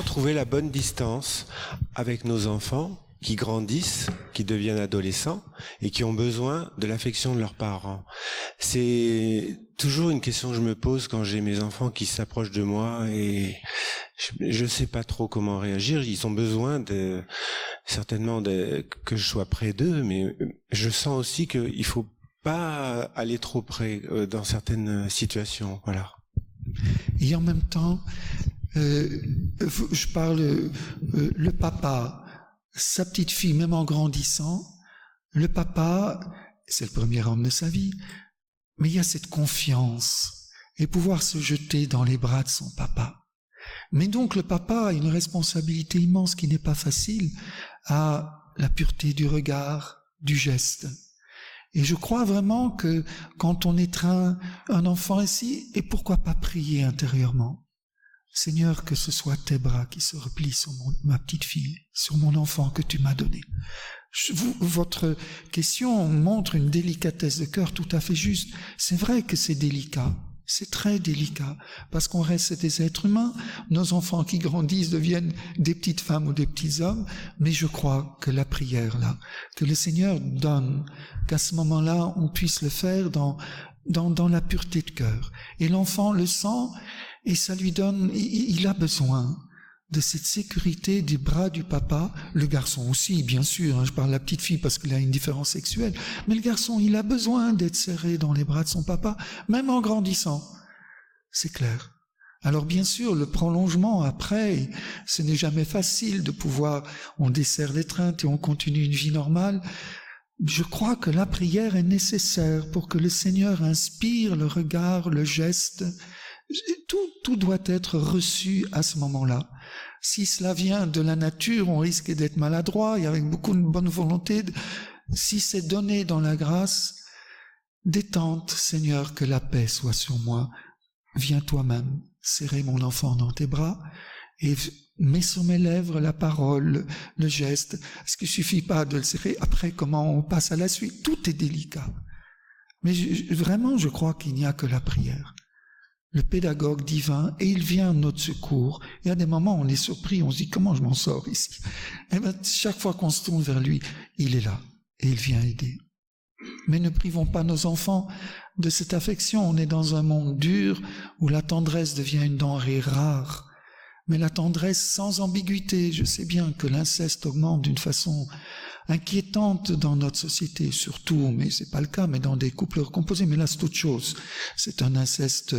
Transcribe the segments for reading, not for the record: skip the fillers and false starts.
trouver la bonne distance avec nos enfants qui grandissent, qui deviennent adolescents et qui ont besoin de l'affection de leurs parents. C'est toujours une question que je me pose quand j'ai mes enfants qui s'approchent de moi et je sais pas trop comment réagir. Ils ont besoin certainement que je sois près d'eux, mais je sens aussi qu'il faut pas aller trop près dans certaines situations. Voilà. Et en même temps, je parle le papa, sa petite fille, même en grandissant, le papa, c'est le premier homme de sa vie, mais il y a cette confiance et pouvoir se jeter dans les bras de son papa. Mais donc le papa a une responsabilité immense qui n'est pas facile, à la pureté du regard, du geste. Et je crois vraiment que quand on étreint un enfant ici, et pourquoi pas prier intérieurement, Seigneur, que ce soit tes bras qui se replient sur ma petite fille, sur mon enfant que tu m'as donné. Votre question montre une délicatesse de cœur tout à fait juste. C'est vrai que c'est délicat, c'est très délicat, parce qu'on reste des êtres humains. Nos enfants qui grandissent deviennent des petites femmes ou des petits hommes, mais je crois que la prière, là, que le Seigneur donne, qu'à ce moment-là, on puisse le faire dans la pureté de cœur. Et l'enfant le sent, et ça lui donne, il a besoin de cette sécurité des bras du papa, le garçon aussi, bien sûr, je parle de la petite fille parce qu'il a une différence sexuelle, mais le garçon, il a besoin d'être serré dans les bras de son papa, même en grandissant, c'est clair. Alors bien sûr, le prolongement après, ce n'est jamais facile de pouvoir, on desserre l'étreinte et on continue une vie normale. Je crois que la prière est nécessaire pour que le Seigneur inspire le regard, le geste. Tout doit être reçu à ce moment-là. Si cela vient de la nature, on risque d'être maladroit et avec beaucoup de bonne volonté. Si c'est donné dans la grâce, détente, Seigneur, que la paix soit sur moi. Viens toi-même serrer mon enfant dans tes bras et mets sur mes lèvres la parole, le geste. Parce qu'il ne suffit pas de le serrer. Après, comment on passe à la suite? Tout est délicat. Mais vraiment, je crois qu'il n'y a que la prière. Le pédagogue divin, et il vient à notre secours. Et à des moments, on est surpris, on se dit, comment je m'en sors ici? Et bien, chaque fois qu'on se tourne vers lui, il est là, et il vient aider. Mais ne privons pas nos enfants de cette affection. On est dans un monde dur, où la tendresse devient une denrée rare. Mais la tendresse sans ambiguïté, je sais bien que l'inceste augmente d'une façon inquiétante dans notre société, surtout, mais c'est pas le cas, mais dans des couples recomposés, mais là c'est autre chose. C'est un inceste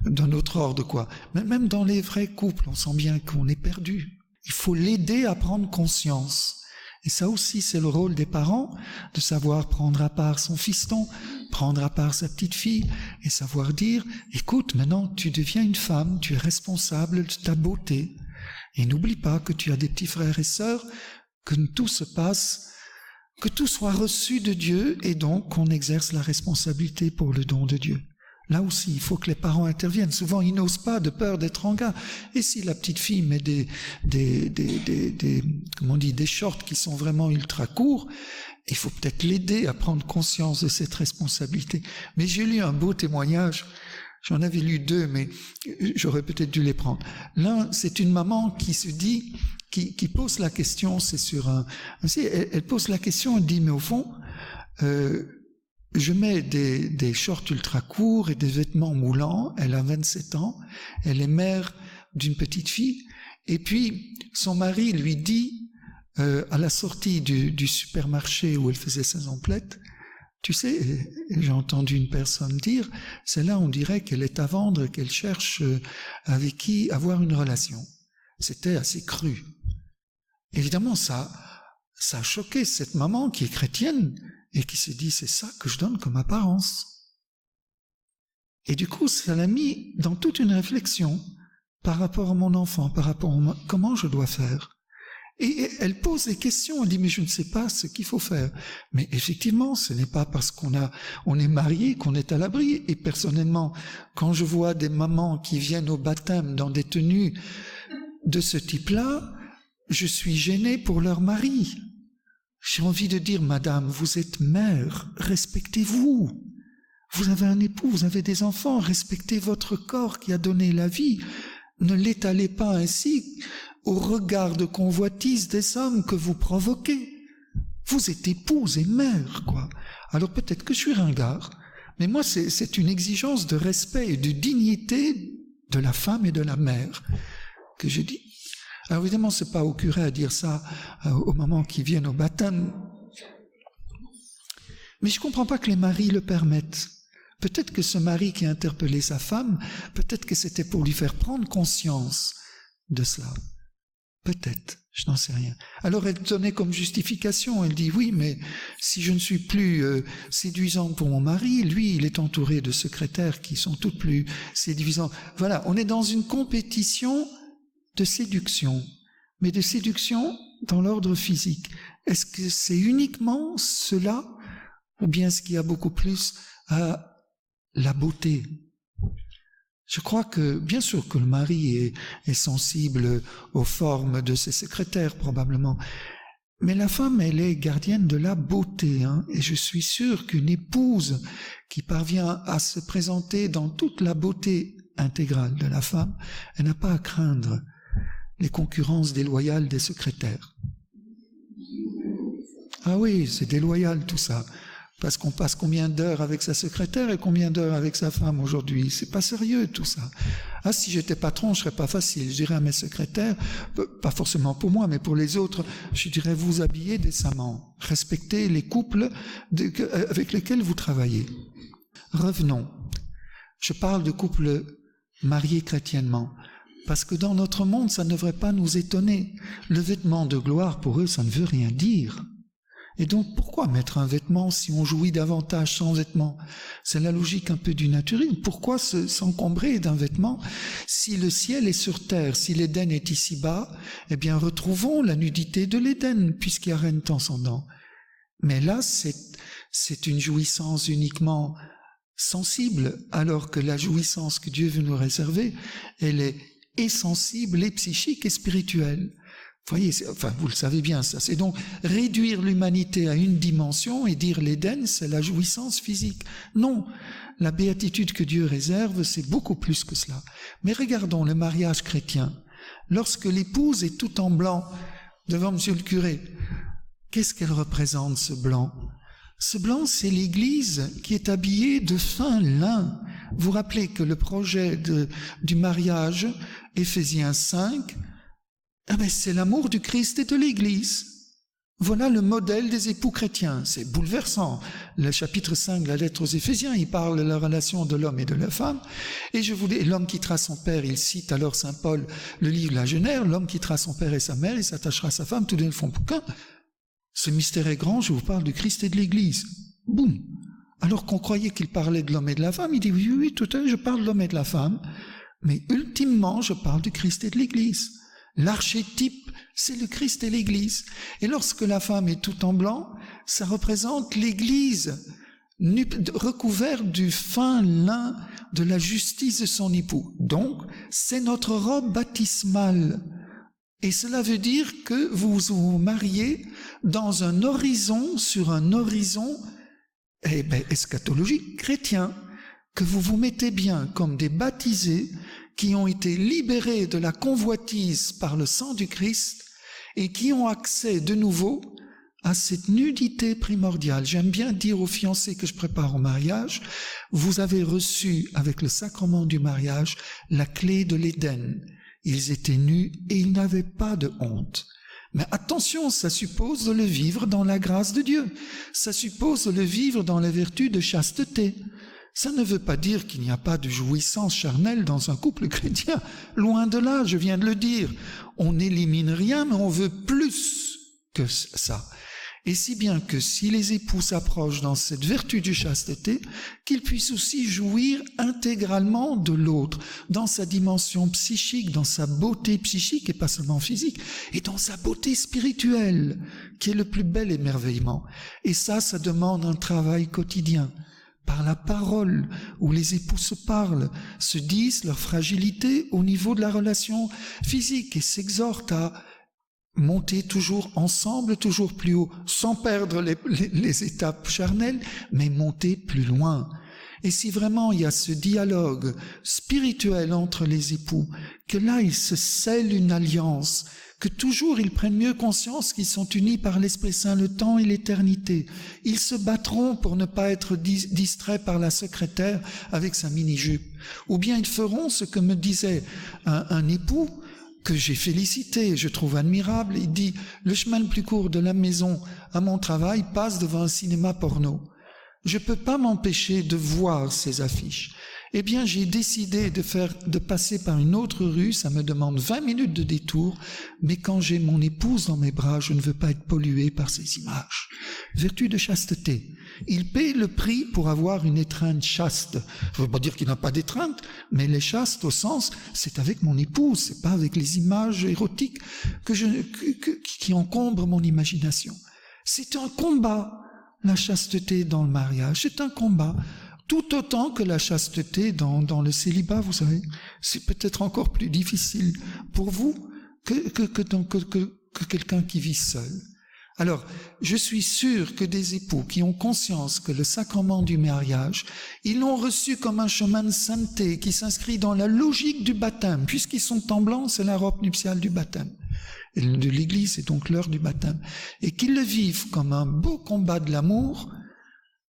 d'un autre ordre, quoi. Mais même dans les vrais couples, on sent bien qu'on est perdu. Il faut l'aider à prendre conscience. Et ça aussi, c'est le rôle des parents, de savoir prendre à part son fiston, prendre à part sa petite fille, et savoir dire, écoute, maintenant tu deviens une femme, tu es responsable de ta beauté. Et n'oublie pas que tu as des petits frères et sœurs, que tout se passe, que tout soit reçu de Dieu, et donc qu'on exerce la responsabilité pour le don de Dieu. Là aussi, il faut que les parents interviennent. Souvent, ils n'osent pas de peur d'être en gars. Et si la petite fille met des shorts qui sont vraiment ultra courts, il faut peut-être l'aider à prendre conscience de cette responsabilité. Mais j'ai lu un beau témoignage. J'en avais lu 2, mais j'aurais peut-être dû les prendre. L'un, c'est une maman qui se dit, qui pose la question, c'est sur elle pose la question, elle dit, mais au fond, je mets des shorts ultra courts et des vêtements moulants, elle a 27 ans, elle est mère d'une petite fille, et puis son mari lui dit, à la sortie du supermarché où elle faisait ses emplettes, tu sais, j'ai entendu une personne dire, celle-là on dirait qu'elle est à vendre, qu'elle cherche avec qui avoir une relation. C'était assez cru. Évidemment, ça a choqué cette maman qui est chrétienne, et qui se dit, c'est ça que je donne comme apparence. Et du coup, ça l'a mis dans toute une réflexion par rapport à mon enfant, par rapport à comment je dois faire. Et elle pose des questions, elle dit, mais je ne sais pas ce qu'il faut faire. Mais effectivement, ce n'est pas parce qu'on est marié qu'on est à l'abri. Et personnellement, quand je vois des mamans qui viennent au baptême dans des tenues de ce type-là, je suis gêné pour leur mari. J'ai envie de dire, madame, vous êtes mère, respectez-vous. Vous avez un époux, vous avez des enfants, respectez votre corps qui a donné la vie. Ne l'étalez pas ainsi au regard de convoitise des hommes que vous provoquez. Vous êtes épouse et mère, quoi. Alors peut-être que je suis ringard, mais moi c'est une exigence de respect et de dignité de la femme et de la mère que je dis. Alors évidemment, c'est pas au curé à dire ça au moment qu'ils viennent au baptême. Mais je comprends pas que les maris le permettent. Peut-être que ce mari qui a interpellé sa femme, peut-être que c'était pour lui faire prendre conscience de cela. Peut-être, je n'en sais rien. Alors elle donnait comme justification, elle dit oui, mais si je ne suis plus séduisante pour mon mari, lui, il est entouré de secrétaires qui sont toutes plus séduisantes. Voilà, on est dans une compétition de séduction, mais de séduction dans l'ordre physique. Est-ce que c'est uniquement cela, ou bien est-ce qu'il y a beaucoup plus à la beauté? Je crois que, bien sûr que le mari est sensible aux formes de ses secrétaires, probablement. Mais la femme, elle est gardienne de la beauté, hein, et je suis sûr qu'une épouse qui parvient à se présenter dans toute la beauté intégrale de la femme, elle n'a pas à craindre les concurrences déloyales des secrétaires. Ah oui, c'est déloyal tout ça. Parce qu'on passe combien d'heures avec sa secrétaire et combien d'heures avec sa femme aujourd'hui. C'est pas sérieux tout ça. Ah, si j'étais patron, je serais pas facile. Je dirais à mes secrétaires, pas forcément pour moi, mais pour les autres, je dirais vous habillez décemment. Respectez les couples avec lesquels vous travaillez. Revenons. Je parle de couples mariés chrétiennement. Parce que dans notre monde, ça ne devrait pas nous étonner. Le vêtement de gloire, pour eux, ça ne veut rien dire. Et donc, pourquoi mettre un vêtement si on jouit davantage sans vêtement? C'est la logique un peu du naturel. Pourquoi s'encombrer d'un vêtement? Si le ciel est sur terre, si l'Éden est ici-bas, eh bien, retrouvons la nudité de l'Éden, puisqu'il y a rien de transcendant. Mais là, c'est une jouissance uniquement sensible, alors que la jouissance que Dieu veut nous réserver, elle est et sensible, et psychique, et spirituelle. Vous voyez, enfin, vous le savez bien, ça. C'est donc réduire l'humanité à une dimension et dire l'Éden, c'est la jouissance physique. Non, la béatitude que Dieu réserve, c'est beaucoup plus que cela. Mais regardons le mariage chrétien. Lorsque l'épouse est tout en blanc devant monsieur le curé, qu'est-ce qu'elle représente, ce blanc? Ce blanc, c'est l'Église qui est habillée de fin lin. Vous rappelez que le projet du mariage, Éphésiens 5, c'est l'amour du Christ et de l'Église. Voilà le modèle des époux chrétiens. C'est bouleversant. Le chapitre 5 de la lettre aux Éphésiens, il parle de la relation de l'homme et de la femme. Et l'homme quittera son père, il cite alors saint Paul, le livre de la Genèse, l'homme quittera son père et sa mère, il s'attachera à sa femme, tous deux ne font qu'un. Ce mystère est grand, je vous parle du Christ et de l'Église. Boum. Alors qu'on croyait qu'il parlait de l'homme et de la femme, il dit oui, tout à fait, je parle de l'homme et de la femme, mais ultimement, je parle du Christ et de l'Église. L'archétype, c'est le Christ et l'Église. Et lorsque la femme est tout en blanc, ça représente l'Église, recouverte du fin lin de la justice de son époux. Donc, c'est notre robe baptismale. Et cela veut dire que vous vous mariez dans un horizon, sur un horizon eschatologique chrétien, que vous vous mettez bien comme des baptisés qui ont été libérés de la convoitise par le sang du Christ et qui ont accès de nouveau à cette nudité primordiale. J'aime bien dire aux fiancés que je prépare au mariage, vous avez reçu avec le sacrement du mariage la clé de l'Éden. Ils étaient nus et ils n'avaient pas de honte. Mais attention, ça suppose de le vivre dans la grâce de Dieu. Ça suppose de le vivre dans la vertu de chasteté. Ça ne veut pas dire qu'il n'y a pas de jouissance charnelle dans un couple chrétien. Loin de là, je viens de le dire. On n'élimine rien, mais on veut plus que ça. Et si bien que si les époux s'approchent dans cette vertu de chasteté, qu'ils puissent aussi jouir intégralement de l'autre, dans sa dimension psychique, dans sa beauté psychique et pas seulement physique, et dans sa beauté spirituelle, qui est le plus bel émerveillement. Et ça demande un travail quotidien. Par la parole, où les époux se parlent, se disent leur fragilité au niveau de la relation physique et s'exhortent à monter toujours ensemble, toujours plus haut, sans perdre les étapes charnelles, mais monter plus loin. Et si vraiment il y a ce dialogue spirituel entre les époux, que là ils se scellent une alliance, que toujours ils prennent mieux conscience qu'ils sont unis par l'Esprit Saint, le temps et l'éternité. Ils se battront pour ne pas être distraits par la secrétaire avec sa mini-jupe. Ou bien ils feront ce que me disait un époux, que j'ai félicité, je trouve admirable. Il dit, le chemin le plus court de la maison à mon travail passe devant un cinéma porno. Je ne peux pas m'empêcher de voir ces affiches. Eh bien, j'ai décidé de passer par une autre rue, ça me demande 20 minutes de détour, mais quand j'ai mon épouse dans mes bras, je ne veux pas être pollué par ces images. Vertu de chasteté. Il paye le prix pour avoir une étreinte chaste. Je ne veux pas dire qu'il n'a pas d'étreinte, mais les chastes au sens, c'est avec mon épouse, c'est pas avec les images érotiques qui encombrent mon imagination. C'est un combat. La chasteté dans le mariage, c'est un combat, tout autant que la chasteté dans le célibat, vous savez. C'est peut-être encore plus difficile pour vous que quelqu'un qui vit seul. Alors, je suis sûr que des époux qui ont conscience que le sacrement du mariage, ils l'ont reçu comme un chemin de sainteté qui s'inscrit dans la logique du baptême, puisqu'ils sont en blanc, c'est la robe nuptiale du baptême. De l'Église, c'est donc l'heure du baptême, et qu'ils le vivent comme un beau combat de l'amour,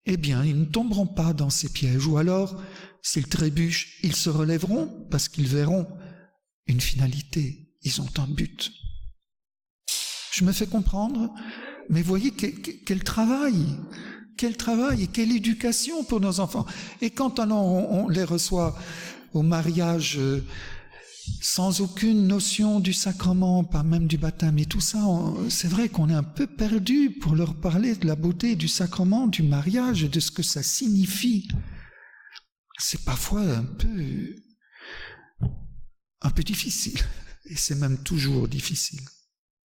eh bien, ils ne tomberont pas dans ces pièges. Ou alors, s'ils trébuchent, ils se relèveront parce qu'ils verront une finalité. Ils ont un but. Je me fais comprendre, mais voyez quel travail et quelle éducation pour nos enfants. Et quand alors on les reçoit au mariage sans aucune notion du sacrement, pas même du baptême et tout ça, c'est vrai qu'on est un peu perdu pour leur parler de la beauté du sacrement, du mariage et de ce que ça signifie. C'est parfois un peu difficile, et c'est même toujours difficile.